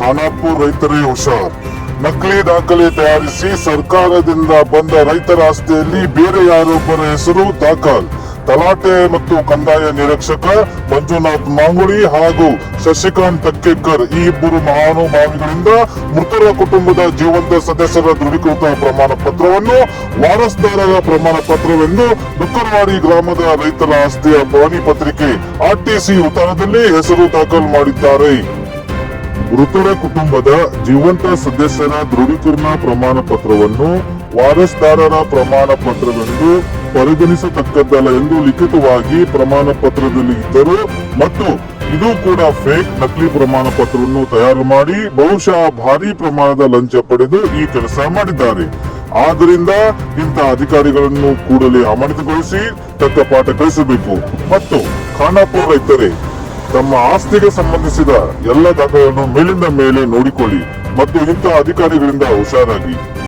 ಖಾನಾಪುರ ರೈತರೇ ಹುಷಾರ್. ನಕಲಿ ದಾಖಲೆ ತಯಾರಿಸಿ ಸರ್ಕಾರದಿಂದ ಬಂದ ರೈತರ ಆಸ್ತಿಯಲ್ಲಿ ಬೇರೆ ಯಾರೊಬ್ಬರ ಹೆಸರು ದಾಖಲ್. ತಲಾಟೆ ಮತ್ತು ಕಂದಾಯ ನಿರೀಕ್ಷಕ ಮಂಜುನಾಥ್ ಮಾಂಗುಳಿ ಹಾಗೂ ಶಶಿಕಾಂತ್ ತಕ್ಕೇಕರ್ ಈ ಇಬ್ಬರು ಮಹಾನುಭಾವಿಗಳಿಂದ ಮೃತರ ಕುಟುಂಬದ ಜೀವಂತ ಸದಸ್ಯರ ದೃಢೀಕೃತ ಪ್ರಮಾಣ ಪತ್ರವನ್ನು ವಾರಸ್ದಾರರ ಪ್ರಮಾಣ ಪತ್ರವೆಂದು ಡುಕ್ಕರವಾಡಿ ಗ್ರಾಮದ ರೈತರ ಆಸ್ತಿಯ ಪಹಣಿ ಪತ್ರಿಕೆ ಆರ್ಟಿಸಿ ಉತ್ತರದಲ್ಲಿ ಹೆಸರು ದಾಖಲು ಮಾಡಿದ್ದಾರೆ. ಮೃತರ ಕುಟುಂಬದ ಜೀವಂತ ಸದಸ್ಯರ ದೃಢೀಕರಣ ಪ್ರಮಾಣ ಪತ್ರವನ್ನು ವಾರಸ್ದಾರರ ಪ್ರಮಾಣ ಪತ್ರವೆಂದು ಪರಿಗಣಿಸತಕ್ಕದ್ದಲ್ಲ ಎಂದು ಲಿಖಿತವಾಗಿ ಪ್ರಮಾಣ ಪತ್ರದಲ್ಲಿ ಇದ್ದರು ಮತ್ತು ಇದು ಕೂಡ ಫೇಕ್ ನಕಲಿ ಪ್ರಮಾಣ ಪತ್ರವನ್ನು ತಯಾರು ಮಾಡಿ ಬಹುಶಃ ಭಾರಿ ಪ್ರಮಾಣದ ಲಂಚ ಪಡೆದು ಈ ಕೆಲಸ ಮಾಡಿದ್ದಾರೆ. ಆದ್ದರಿಂದ ಇಂಥ ಅಧಿಕಾರಿಗಳನ್ನು ಕೂಡಲೇ ಅಮಾನತುಗೊಳಿಸಿ ತಕ್ಕ ಪಾಠ ಕಲಿಸಬೇಕು. ಮತ್ತು ಖಾನಾಪುರ ರೈತರೇ, ತಮ್ಮ ಆಸ್ತಿಗೆ ಸಂಬಂಧಿಸಿದ ಎಲ್ಲ ದಾಖಲೆಗಳನ್ನು ಮೇಲಿಂದ ಮೇಲೆ ನೋಡಿಕೊಳ್ಳಿ ಮತ್ತು ಇಂಥ ಅಧಿಕಾರಿಗಳಿಂದ ಹುಷಾರಾಗಿ.